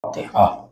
हाँ।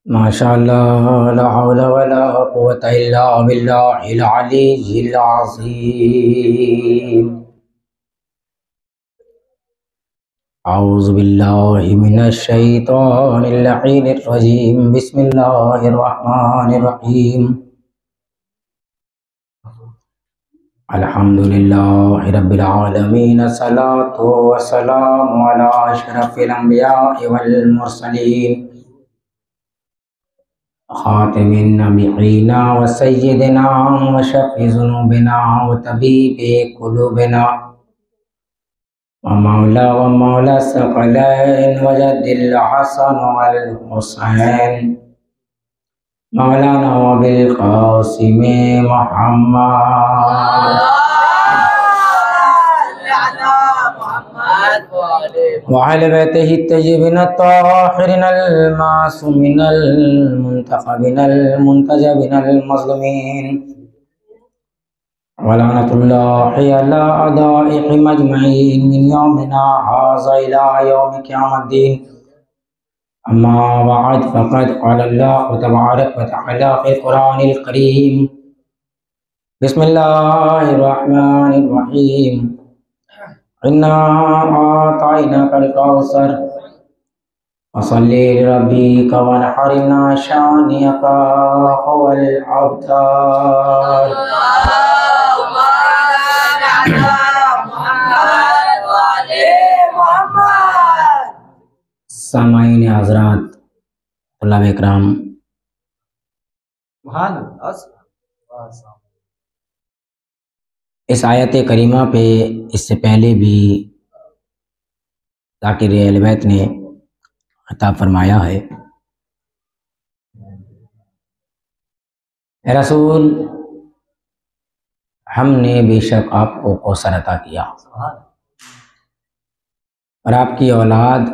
माशाअल्लाह ला हौला वला कुव्वता इल्ला बिल्लाहिल अलीय्यिल अज़ीम। औज़ु बिल्लाहि मिनश शैतानिर लईनिर रजीम। बिस्मिल्लाहिर रहमानिर रहीम। अल्हम्दुलिल्लाहि रब्बिल आलमीन। अस्सलातु वस्सलामु अला अशरफिल अंबियाइ वल मुरसलीन खातिमिन नबिय्यिना व सय्यिदिना व शफ़ी ज़ुनूबिना व तबीबि क़ुलूबिना व मौला सकलैन व जद्दिल हसन वल हुसैन मौलाना अबिल क़ासिम मुहम्मद व अहले बैतिही तय्यिबीन ताहिरीन अल-मासूमीन अल-मुंतखबीन अल-मुंतजबीन अल-मज़लूमीन व लअनतुल्लाहि अला अदाइहिम अजमईन मिन यौमिना हाज़ा इला यौमि क़ियामद्दीन। अम्मा बअद फ़क़द क़ाल अल्लाहु तबारक व तआला फ़िल क़ुरानिल करीम। बिस्मिल्लाहिर रहमानिर रहीम। इन्ना आतैनाकल कौसर फसल्लि लिरब्बिका वनहर। इन्ना शानिअका हुवल अबतर। सामाईन हज़रात, तल्लाब इकराम, इस आयत करीमा पे इससे पहले भी ज़ाकिर अहले बैत ने खिताब फरमाया है। रसूल, हमने बेशक आपको कौसर अता किया और आपकी औलाद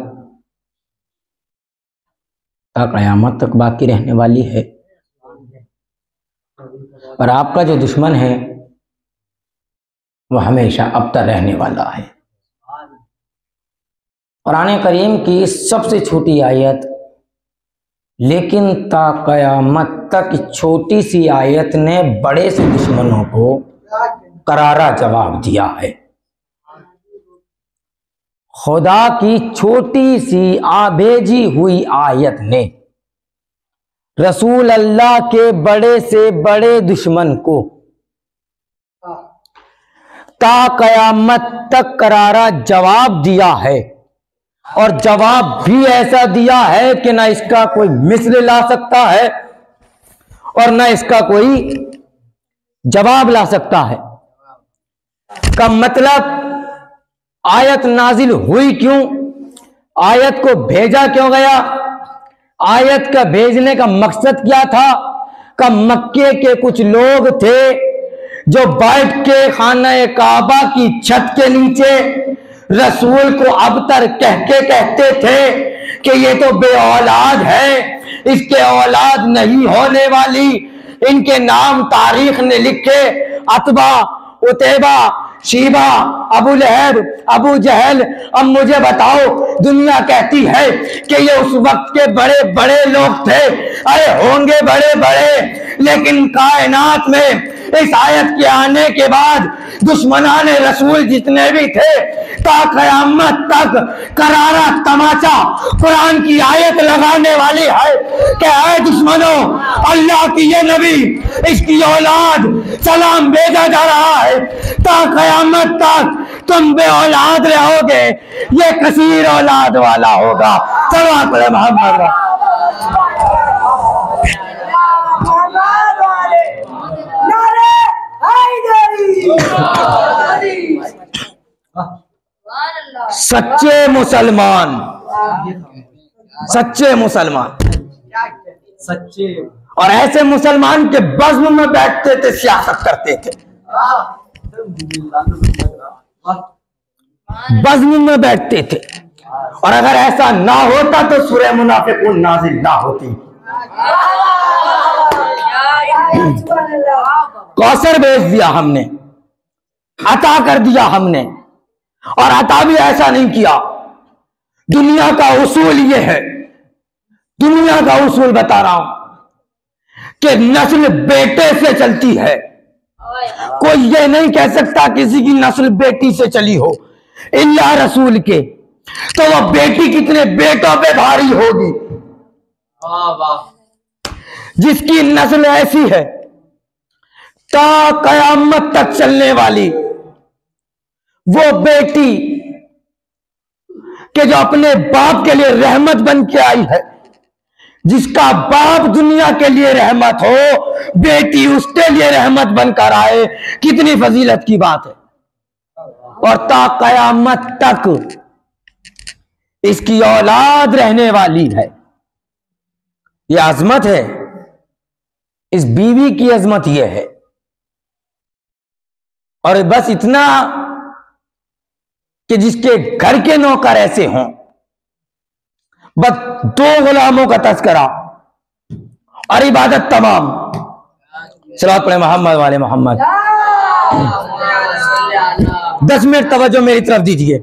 ता क़यामत तक बाकी रहने वाली है और आपका जो दुश्मन है वो हमेशा अबतर रहने वाला है। कुरान करीम की सबसे छोटी आयत, लेकिन ता क़यामत तक छोटी सी आयत ने बड़े से दुश्मनों को करारा जवाब दिया है। खुदा की छोटी सी आभेजी हुई आयत ने रसूल अल्लाह के बड़े से बड़े दुश्मन को ता क़यामत तक करारा जवाब दिया है और जवाब भी ऐसा दिया है कि ना इसका कोई मिस्र ला सकता है और ना इसका कोई जवाब ला सकता है। का मतलब आयत नाजिल हुई क्यों, आयत को भेजा क्यों गया, आयत का भेजने का मकसद क्या था। का मक्के के कुछ लोग थे जो बैठ के खाना काबा की छत के नीचे रसूल को अबतर कह के कहते थे कि ये तो बे औलाद है, इसके औलाद नहीं होने वाली। इनके नाम तारीख ने लिखे, अतबा, उतैबा, शीबा, अबू लहब, अबू जहल। अब मुझे बताओ, दुनिया कहती है कि ये उस वक्त के बड़े बड़े लोग थे। अरे होंगे बड़े बड़े, लेकिन कायनात में इस आयत के आने के बाद दुश्मनान रसूल जितने भी थे ता क़यामत तक करारा तमाचा कुरान की आयत लगाने वाली है कि ऐ दुश्मनों, अल्लाह की ये नबी, इसकी औलाद सलाम भेजा जा रहा है, ता क़यामत तक तुम बे औलाद रहोगे, ये कसीर औलाद वाला होगा। सल्लल्लाहु अलैहि वसल्लम। सच्चे मुसलमान, सच्चे मुसलमान, सच्चे और ऐसे मुसलमान के बज़्म में बैठते थे, सियासत करते थे, बज़्म में बैठते थे। और अगर ऐसा ना होता तो सूरह मुनाफिकून नाज़िल ना होती। कौसर भेज दिया हमने, अता कर दिया हमने, और अता भी ऐसा नहीं किया। दुनिया का उसूल ये है, दुनिया का उसूल बता रहा हूं कि नस्ल बेटे से चलती है। कोई ये नहीं कह सकता किसी की नस्ल बेटी से चली हो इल्ला रसूल के, तो वह बेटी कितने बेटों पे भारी होगी। जिसकी नस्ल ऐसी है ता कयामत तक चलने वाली, वो बेटी कि जो अपने बाप के लिए रहमत बन के आई है, जिसका बाप दुनिया के लिए रहमत हो, बेटी उसके लिए रहमत बनकर आए, कितनी फजीलत की बात है। और ता कयामत तक इसकी औलाद रहने वाली है। यह अजमत है, इस बीवी की अजमत यह है। और बस इतना कि जिसके घर के नौकर ऐसे हों, बस 2 गुलामों का तस्करा और इबादत तमाम। सलावत पढ़े मोहम्मद वाले मोहम्मद। 10 मिनट तवज्जो मेरी तरफ दीजिए।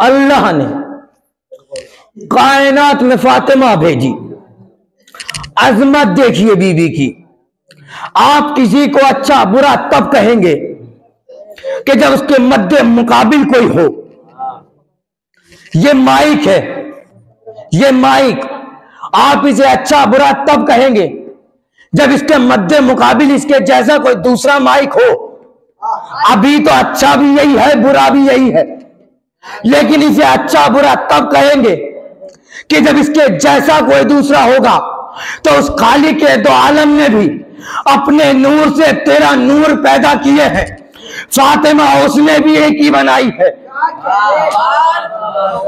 अल्लाह ने कायनात में फातिमा भेजी। अजमत देखिए बीवी की। आप किसी को अच्छा बुरा तब कहेंगे कि जब उसके मध्य मुकाबिल कोई हो। ये माइक है, ये माइक, आप इसे अच्छा बुरा तब कहेंगे जब इसके मध्य मुकाबिल इसके जैसा कोई दूसरा माइक हो। अभी तो अच्छा भी यही है, बुरा भी यही है, लेकिन इसे अच्छा बुरा तब कहेंगे कि जब इसके जैसा कोई दूसरा होगा। तो उस खालिक के दो आलम ने भी अपने नूर से 13 नूर पैदा किए हैं। फातिमा उसने भी एक ही बनाई है,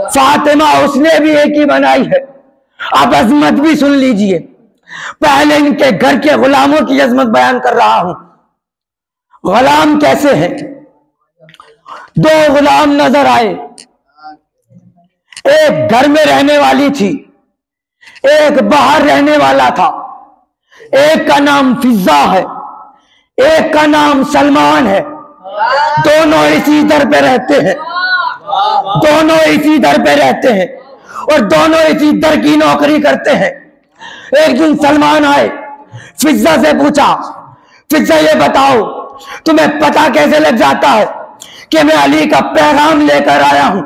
फातिमा उसने भी एक ही बनाई है। अब अजमत भी सुन लीजिए। पहले इनके घर के गुलामों की अजमत बयान कर रहा हूं। गुलाम कैसे हैं? 2 गुलाम नजर आए। एक घर में रहने वाली थी, एक बाहर रहने वाला था। एक का नाम फिजा है, एक का नाम सलमान है। दोनों इसी दर पे रहते हैं, दोनों इसी दर पे रहते हैं और दोनों इसी दर की नौकरी करते हैं। एक दिन सलमान आए, फिजा से पूछा, फिजा ये बताओ तुम्हें पता कैसे लग जाता है कि मैं अली का पैगाम लेकर आया हूं?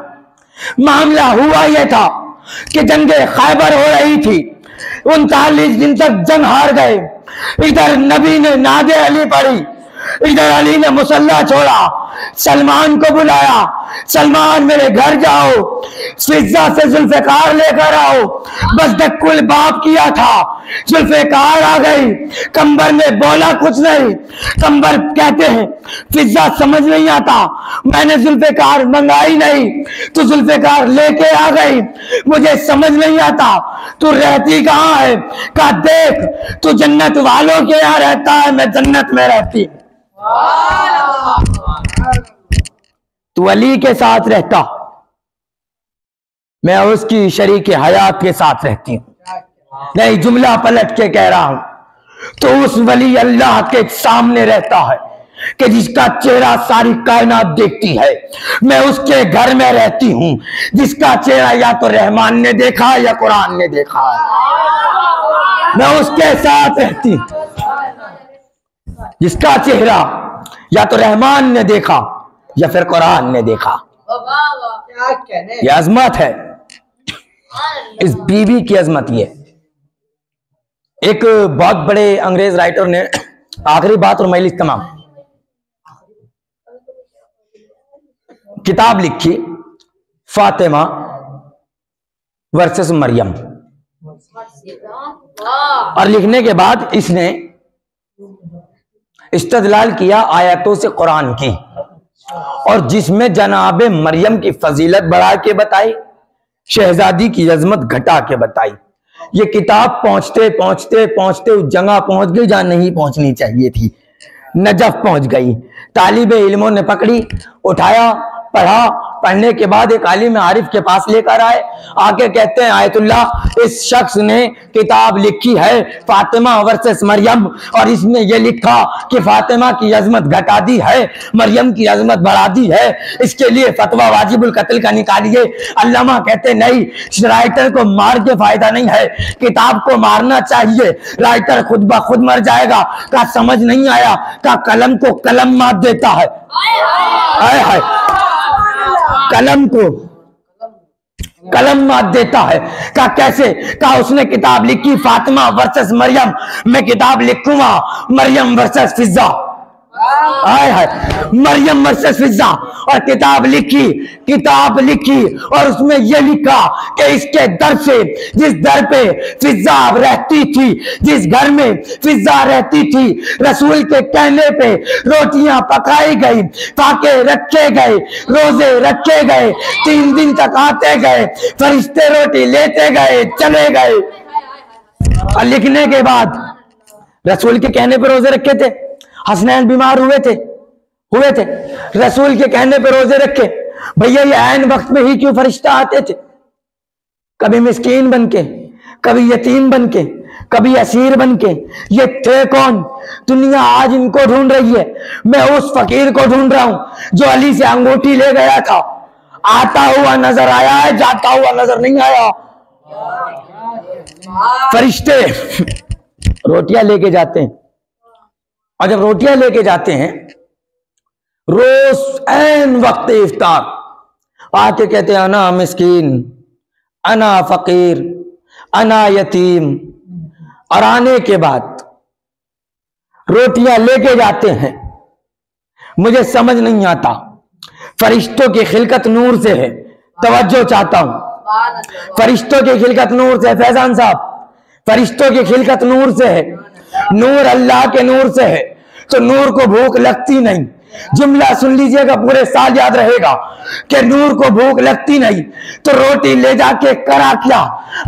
मामला हुआ यह था कि जंगे खैबर हो रही थी, 39 दिन तक जंग हार गए। इधर नबी ने नादे अली पढ़ी, इधर अली ने मुसल्ला छोड़ा। सलमान को बुलाया, सलमान मेरे घर जाओ, फिजा से जुल्फिकार लेकर आओ। बस दक्कुल बाप किया था, जुल्फिकार आ गई। कंबर ने बोला कुछ नहीं। कंबर कहते हैं फिजा समझ नहीं आता, मैंने जुल्फिकार मंगाई नहीं, तू जुल्फिकार लेके आ गई। मुझे समझ नहीं आता तू रहती कहाँ है? कहा देख तू जन्नत वालों के यहाँ रहता है, मैं जन्नत में रहती। तू अली के साथ रहता, मैं उसकी शरीक हयात के साथ रहती हूं। नहीं, जुमला पलट के कह रहा हूं, तो उस वली अल्लाह के सामने रहता है कि जिसका चेहरा सारी कायनात देखती है। मैं उसके घर में रहती हूं जिसका चेहरा या तो रहमान ने देखा या कुरान ने देखा। मैं उसके साथ रहती हूं जिसका चेहरा या तो रहमान ने देखा या फिर कुरान ने देखा। यह अजमत है, इस बीवी की अजमत। ये एक बहुत बड़े अंग्रेज राइटर ने आखिरी बात और मजलिस तमाम किताब लिखी, फातिमा वर्सेस मरियम। और लिखने के बाद इसने इस्तदलाल किया आयतों से कुरान की, और जिसमें जनाब मरियम की फजीलत बढ़ा के बताई, शहजादी की अजमत घटा के बताई। ये किताब पहुंचते पहुंचते पहुंचते उस जगह पहुंच गई जहां नहीं पहुंचनी चाहिए थी, नजफ पहुंच गई। तालिबे इल्मों ने पकड़ी, उठाया, पढ़ा, पढ़ने के बाद एक आलिम आरिफ के पास लेकर आए, आके कहते हैं आयतुल्लाह इस शख्स ने किताब लिखी है फातिमा वर्सेस मरियम, और इसमें यह लिखा कि फातिमा की अजमत घटा दी है, मरियम की अजमत बढ़ा दी है, इसके लिए फतवा वाजिबुल कत्ल का निकालिए। अल्लामा कहते नहीं, राइटर को मार के फायदा नहीं है, किताब को मारना चाहिए, राइटर खुद ब खुद मर जाएगा। का समझ नहीं आया, का कलम को कलम मार देता है, हाय हाय, कलम को कलम मार देता है। का कैसे? का उसने किताब लिखी फातिमा वर्सेस मरियम, मैं किताब लिखूंगा मरियम वर्सेस फिजा, हाय हाय, मरियम वर्सेस फिजा, और किताब लिखी और उसमें यह लिखा कि इसके दर से, जिस दर पे फिजा रहती थी, जिस घर में फिजा रहती थी, रसूल के कहने पे रोटियां पकाई गई, फाके रखे गए, रोजे रखे गए, 3 दिन तक आते गए, फरिश्ते रोटी लेते गए, चले गए। और लिखने के बाद रसूल के कहने पे रोजे रखे थे, हसनैन बीमार हुए थे, रसूल के कहने पे रोजे रखे। भैया ये ऐन वक्त में ही क्यों फरिश्ता आते थे, कभी मिस्कीन बनके, कभी यतीम बनके, कभी असीर बनके। ये थे कौन? दुनिया आज इनको ढूंढ रही है, मैं उस फकीर को ढूंढ रहा हूं जो अली से अंगूठी ले गया था, आता हुआ नजर आया है, जाता हुआ नजर नहीं आया। फरिश्ते रोटियां लेके जाते हैं, और जब रोटियां लेके जाते हैं रोज ऐन वक्त इफ्तार आके कहते हैं अना मिस्कीन, अना फकीर, अना यतीम, और आने के बाद रोटियां लेके जाते हैं। मुझे समझ नहीं आता, फरिश्तों की खिलकत नूर से है, तवज्जो चाहता हूं, फरिश्तों की खिलकत नूर से, फैजान साहब, फरिश्तों की खिलकत नूर से है, नूर अल्लाह के नूर से है, तो नूर को भूख लगती नहीं। जुमला सुन लीजिएगा, पूरे साल याद रहेगा कि नूर को भूख लगती नहीं, तो रोटी ले जाके करा क्या?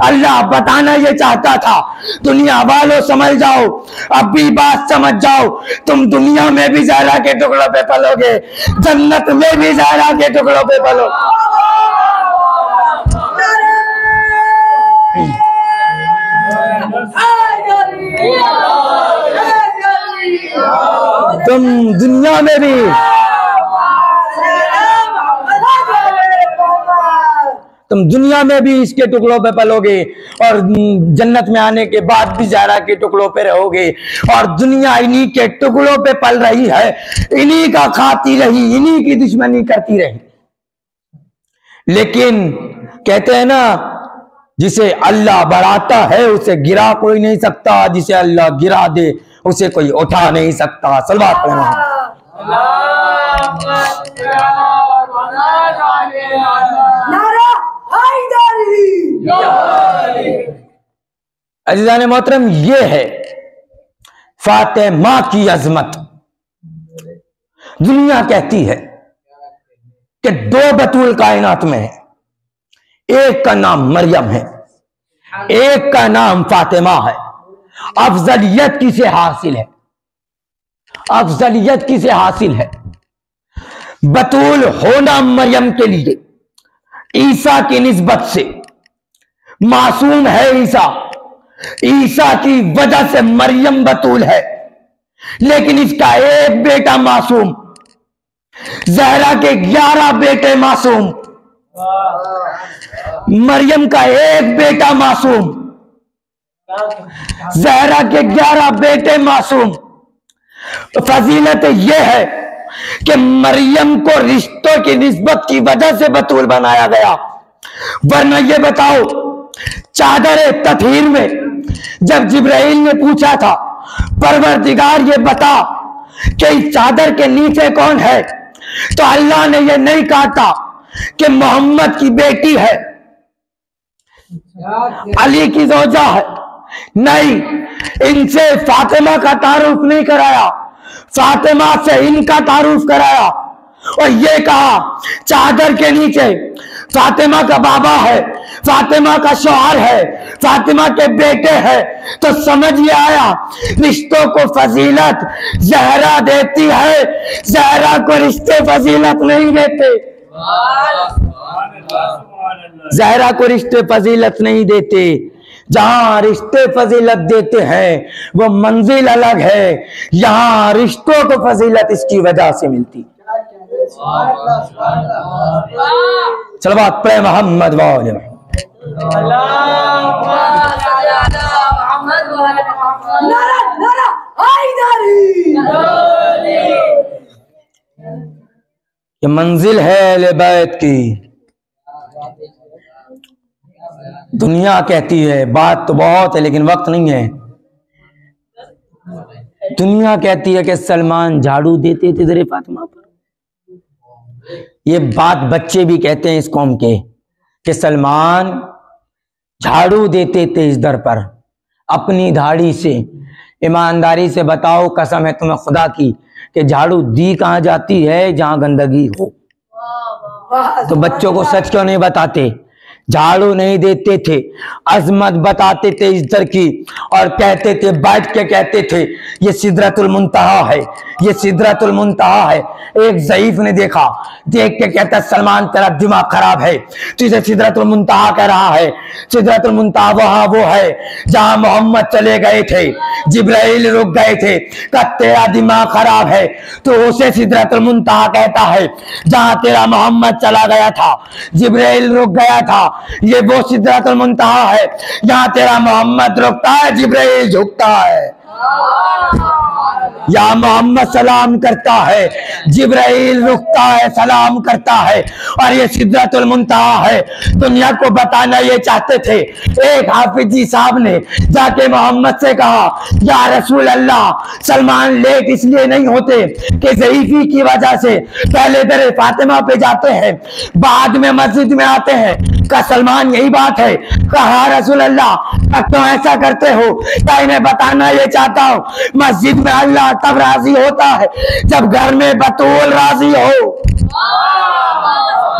अल्लाह बताना ये चाहता था, दुनिया वालों समझ जाओ, अब भी बात समझ जाओ, तुम दुनिया में भी ज़हरा के टुकड़ों पे पलोगे, जन्नत में भी ज़हरा के टुकड़ों पे पलोगे। तुम दुनिया में भी, तुम दुनिया में भी इसके टुकड़ों पे पलोगे, और जन्नत में आने के बाद भी ज़हरा के टुकड़ों पे रहोगे। और दुनिया इन्हीं के टुकड़ों पे पल रही है, इन्हीं का खाती रही, इन्हीं की दुश्मनी करती रही। लेकिन कहते हैं ना, जिसे अल्लाह बढ़ाता है उसे गिरा कोई नहीं सकता, जिसे अल्लाह गिरा दे उसे कोई उठा नहीं सकता। सलवात पढ़ना। अज़ीज़ान मोहतरम, ये है फातिमा की अजमत। दुनिया कहती है कि 2 बतूल कायनात में है, एक का नाम मरियम है, एक का नाम फातिमा है। अफजलियत किसे हासिल है? अफजलियत किसे हासिल है? बतूल होना मरियम के लिए ईसा की निस्बत से मासूम है। ईसा की वजह से मरियम बतूल है, लेकिन इसका एक बेटा मासूम, ज़हरा के 11 बेटे मासूम, मरियम का एक बेटा मासूम, ज़हरा के 11 बेटे मासूम। फजीलत यह है कि मरियम को रिश्तों की निस्बत की वजह से बतूल बनाया गया। वरना यह बताओ, चादर ततहीर में जब जिब्राइल ने पूछा था, परवरदिगार ये बता कि इस चादर के नीचे कौन है, तो अल्लाह ने यह नहीं कहा था कि मोहम्मद की बेटी है, अली की ज़ौजा है, नहीं, इनसे फातिमा का तारुफ नहीं कराया। फातिमा से इनका तारुफ कराया और ये कहा चादर के नीचे फातिमा का बाबा है, फातिमा का शौहर है, फातिमा के बेटे हैं। तो समझ में आया रिश्तों को फजीलत जहरा देती है, जहरा को रिश्ते फजीलत नहीं देते। जहरा को रिश्ते फजीलत नहीं देते। जहां रिश्ते फजीलत देते हैं वो मंजिल अलग है, यहां रिश्तों को फजीलत इसकी वजह से मिलती। चलो बात पढ़े मोहम्मद वाले ये मंजिल है अहले बैत की। दुनिया कहती है बात तो बहुत है लेकिन वक्त नहीं है। दुनिया कहती है कि सलमान झाड़ू देते थे दरे फातिमा पर। ये बात बच्चे भी कहते हैं इस कौम के कि सलमान झाड़ू देते थे इस दर पर अपनी दाढ़ी से। ईमानदारी से बताओ, कसम है तुम्हें खुदा की कि झाड़ू दी कहां जाती है? जहां गंदगी हो। तो बच्चों को सच क्यों नहीं बताते? झाड़ू नहीं देते थे, अजमत बताते थे इस दर की और कहते थे, बैठ के कहते थे ये सिदरतुल मुंतहा है, ये सिदरतुल मुंतहा है। एक ज़ईफ ने देखा, देख के कहता सलमान तेरा दिमाग खराब है, तुझे सिदरतुल मुंतहा कह रहा है। सिदरतुल मुंतहा वहां वो है जहां मोहम्मद चले गए थे, जिब्राइल रुक गए थे। का तेरा दिमाग खराब है तो उसे सिदरतुल मुंतहा कहता है जहां तेरा मोहम्मद चला गया था, जिब्राइल रुक गया था। ये वो सिदरतुल मुंतहा है जहां तेरा मोहम्मद रुकता है, जिब्राइल झुकता है। या मोहम्मद सलाम करता है, जिब्राइल रुकता है, सलाम करता है। और ये सिदरतुल मुंतहा है। दुनिया को बताना ये चाहते थे। एक हाफिज जी साहब ने जाके मोहम्मद से कहा, या रसूल अल्लाह, सलमान लेट इसलिए नहीं होते कि ज़ईफी की वजह से पहले दरे फातिमा पे जाते हैं, बाद में मस्जिद में आते हैं। का सलमान यही बात है? कहा रसूल अल्लाह, क्यों ऐसा करते हो? क्या इन्हें बताना ये चाहता हूं मस्जिद में अल्लाह तब राजी होता है जब घर में बतूल राजी हो।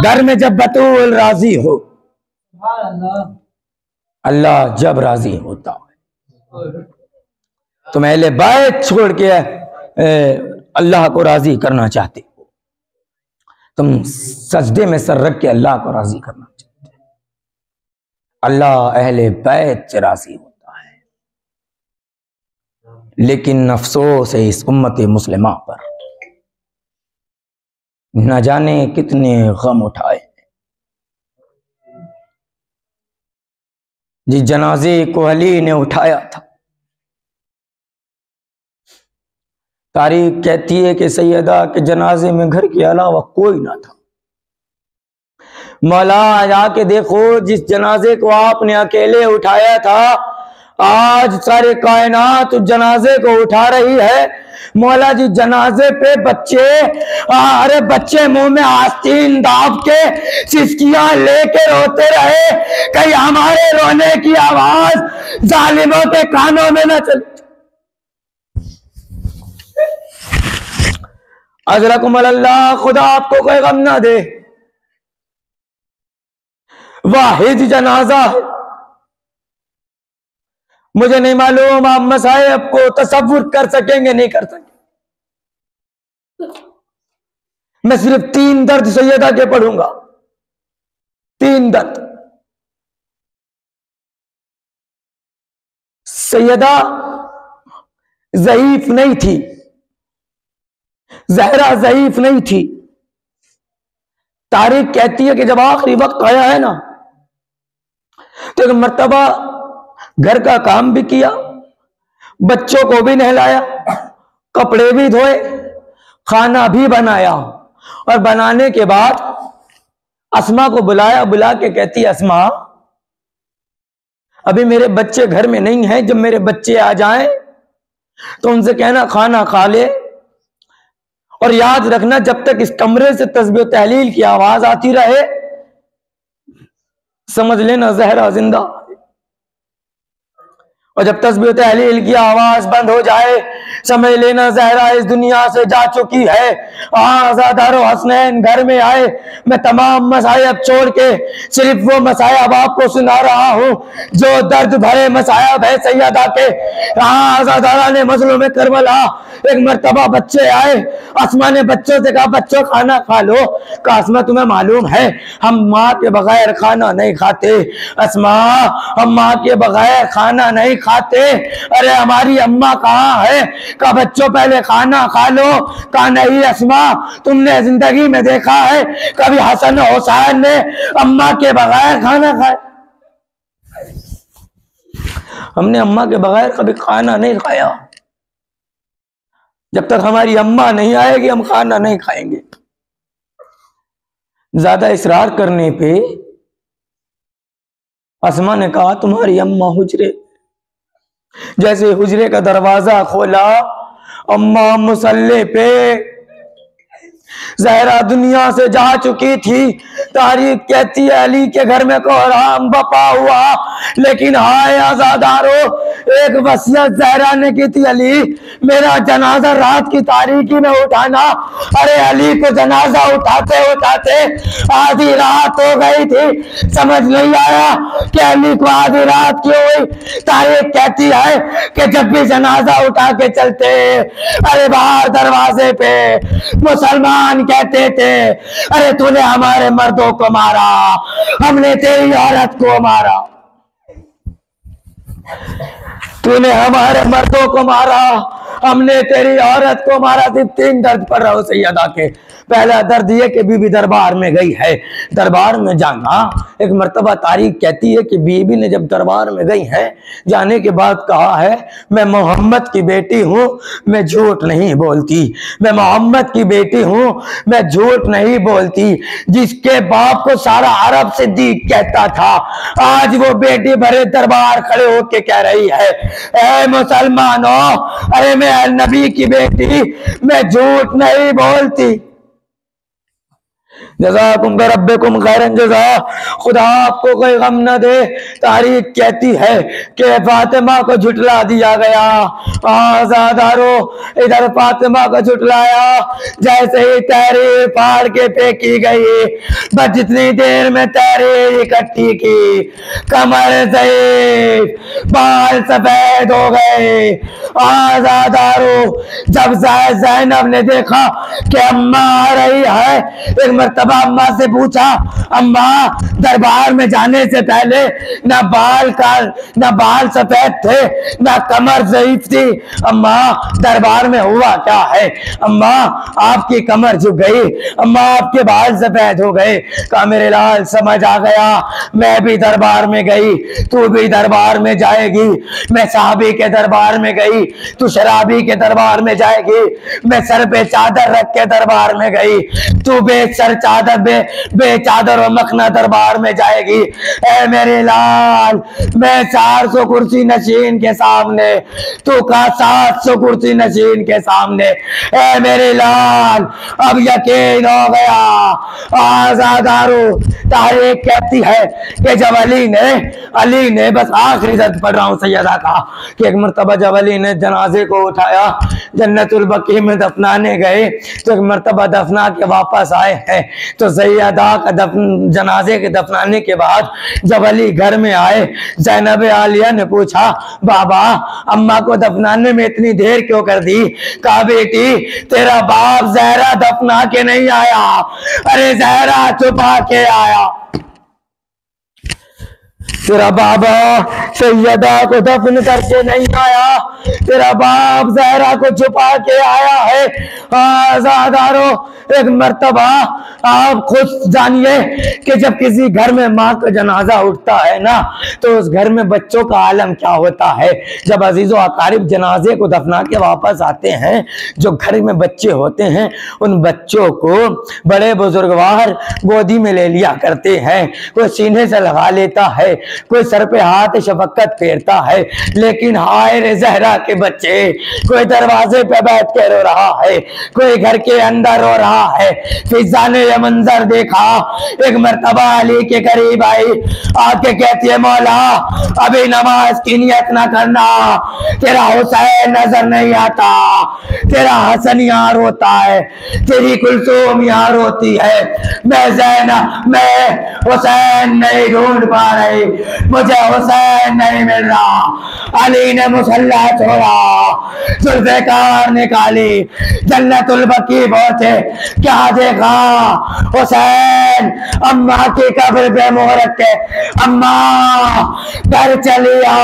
घर में जब बतूल राजी हो, अल्लाह जब राजी होता है। तुम अहले बैत छोड़ के अल्लाह को राजी करना चाहते हो, तुम सजदे में सर रख के अल्लाह को राजी करना चाहते हो। अल्लाह अहले बैत से राजी होता है। लेकिन अफसोस है इस उम्मत मुस्लिमा पर, न जाने कितने गम उठाए। जिस जनाजे को अली ने उठाया था, तारीख कहती है कि सैयदा के जनाजे में घर के अलावा कोई ना था। मौला जाके देखो, जिस जनाजे को आपने अकेले उठाया था, आज सारे कायनात उस जनाजे को उठा रही है। मौला जी जनाजे पे बच्चे, अरे बच्चे मुंह में आस्तीन दाब के सिसकियां लेके रोते रहे, कहीं हमारे रोने की आवाज जालिमों के कानों में न चले। अजरकुमुल अल्लाह, खुदा आपको कोई गम ना दे। वाहिद जनाजा है। मुझे नहीं मालूम आप मसाइब को तसव्वुर कर सकेंगे नहीं कर सकेंगे। मैं सिर्फ 3 दर्द सैयदा के पढ़ूंगा, 3 दर्द। सैयदा ज़ईफ नहीं थी, ज़हरा ज़ईफ नहीं थी। तारीख कहती है कि जब आखिरी वक्त आया है ना, तो एक मर्तबा घर का काम भी किया, बच्चों को भी नहलाया, कपड़े भी धोए, खाना भी बनाया। और बनाने के बाद अस्मा को बुलाया, बुला के कहती अस्मा, अभी मेरे बच्चे घर में नहीं हैं, जब मेरे बच्चे आ जाएं तो उनसे कहना खाना खा ले। और याद रखना, जब तक इस कमरे से तस्बीह तहलील की आवाज आती रहे, समझ लेना ज़हरा जिंदा। और जब तस्बीह तहलील की आवाज बंद हो जाए, समझ लेना ज़हरा इस दुनिया से जा चुकी है। आज़ादारो हसनैन घर में आए। मैं तमाम मसायब छोड़ के सिर्फ वो मसायब आपको सुना रहा हूँ जो दर्द भरे मसायब है सैयदा के। आज़ादारा ने मजलूम करबला एक मरतबा बच्चे आए, अस्मा ने बच्चों से कहा बच्चों खाना खा लो। कहा अस्मा तुम्हें मालूम है हम माँ के बगैर खाना नहीं खाते। अस्मा हम माँ के बगैर खाना नहीं खाते। अरे हमारी अम्मा कहाँ है? कहा बच्चों पहले खाना खा लो। कहा नहीं अस्मा तुमने जिंदगी में देखा है कभी हसन हुसैन ने अम्मा के बगैर खाना खाया? हमने अम्मा के बगैर कभी खाना नहीं खाया। जब तक हमारी अम्मा नहीं आएगी हम खाना नहीं खाएंगे। ज्यादा इसरार करने पे अस्मा ने कहा तुम्हारी अम्मा हुजरे। जैसे हुजरे का दरवाजा खोला, अम्मा मुसल्ले पे ज़हरा दुनिया से जा चुकी थी। तारीख कहती है अली के घर में कोहराम बपा हुआ, लेकिन हाय आज़ादारो एक वसीयत ज़हरा ने की थी, अली मेरा जनाजा रात की तारीकी में उठाना। अरे अली को जनाजा उठाते उठाते आधी रात हो गई थी। समझ नहीं आया कि अली को आधी रात क्यों हुई। तारीख कहती है कि जब भी जनाजा उठा के चलते, अरे बाहर दरवाजे पे मुसलमान कहते थे अरे तूने हमारे मर्दों को मारा, हमने तेरी औरत को मारा, तूने हमारे मर्दों को मारा, हमने तेरी औरत को मारा। सिर्फ 3 दर्द पड़ रहा हो सैयदा के। पहला दर्द ये कि बीबी दरबार में गई है। दरबार में जाना एक मर्तबा तारीख कहती है कि बीबी ने जब दरबार में गई है, जाने के बाद कहा है मैं मोहम्मद की बेटी हूँ, मैं झूठ नहीं बोलती, मैं मोहम्मद की बेटी हूँ, मैं झूठ नहीं बोलती। जिसके बाप को सारा अरब सिद्दीक कहता था, आज वो बेटी भरे दरबार खड़े होके कह रही है ऐ मुसलमानों, अरे मैं नबी की बेटी, मैं झूठ नहीं बोलती। जज़ाकुम रब्बुकुम खैरन जज़ा। खुदा आपको कोई गम न दे। तारीख कहती है कि फातिमा को झुटला दिया गया। आज़ादारो इधर फातिमा को झुटलाया, जैसे ही तहरीर फाड़ के फेंकी गई, बस जितनी देर में तहरीर इकट्ठी की, कमर ज़ईफ़, बाल सफेद हो गए। आज़ादारो जब ज़ैनब ने देखा कि अम्मा आ रही है, एक मर्तबा अम्मा से पूछा अम्मा दरबार में जाने से पहले ना बाल सफेद थे, ना कमर ज़ईफ़ थी, अम्मा दरबार में हुआ क्या है? अम्मा आपकी कमर झुक गई, अम्मा आपके बाल सफेद हो गए। कहा मेरे लाल समझ आ गया, मैं भी दरबार में गई, तू भी दरबार में जाएगी। मैं साहबी के दरबार में गई, तू शराबी के दरबार में जाएगी। मैं सर पे चादर रख के दरबार में गई, तू बेसर चादर बेचादर और मखना दरबार में जाएगी। ए मेरे लाल, मैं 400 कुर्सी नशीन के सामने, तू का 700 कुर्सी नशीन के सामने। ए मेरे लाल अब यकीन हो गया। आज़ादारो तारीख कहती है कि जब अली ने बस आखिरी दर्द पढ़ रहा हूँ सैयदा का, कि एक मरतबा जब अली ने जनाजे को उठाया, जन्नतुल बकी में दफनाने गए, तो एक मरतबा दफना के वापस आए हैं, तो सैयदा का जनाजे के दफनाने के बाद जब अली घर में आए, ज़ैनब आलिया ने पूछा बाबा अम्मा को दफनाने में इतनी देर क्यों कर दी? कहा बेटी तेरा बाप ज़हरा दफना के नहीं आया, अरे ज़हरा छुपा के आया। तेरा बाबा सैयदा को दफन करके नहीं आया, तेरा बाप ज़हरा को छुपा के आया है। आज़ादारो एक मर्तबा आप खुद जानिए कि जब किसी घर में माँ का जनाजा उठता है ना, तो उस घर में बच्चों का आलम क्या होता है। जब अजीज़ो अकारिब जनाजे को दफना के वापस आते हैं, जो घर में बच्चे होते हैं, उन बच्चों को बड़े बुजुर्गवार गोदी में ले लिया करते हैं, कोई सीने से लगा लेता है, कोई सर पे हाथ शफकत फेरता है, लेकिन हाय रे जहरा के बच्चे, कोई दरवाजे पे बैठ के रो रहा है, कोई घर के अंदर रो रहा है। फिजा ने यह मंजर देखा, एक मर्तबा अली के करीब आई, आके कहती है मौला अभी नमाज की नियत ना करना, तेरा हुसैन नजर नहीं आता, तेरा हसन यहाँ रोता है, तेरी कुलसूम यहाँ रोती है, मैं हुसैन नहीं ढूंढ पा रही, मुझे हुसैन नहीं मिल रहा। अली ने मुसल्ला छोड़ा, जुल्फ़िकार निकाली, जन्नतुल बकी पहुंचे, क्या देखा? हुसैन अम्मा की कब्र पे मुँह रख के, अम्मा घर चलिया,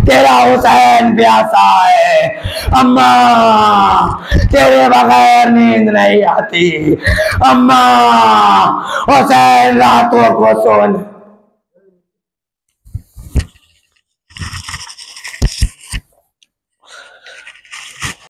तेरा हुसैन प्यासा है, अम्मा तेरे बगैर नींद नहीं आती, अम्मा हुसैन रातों को सोने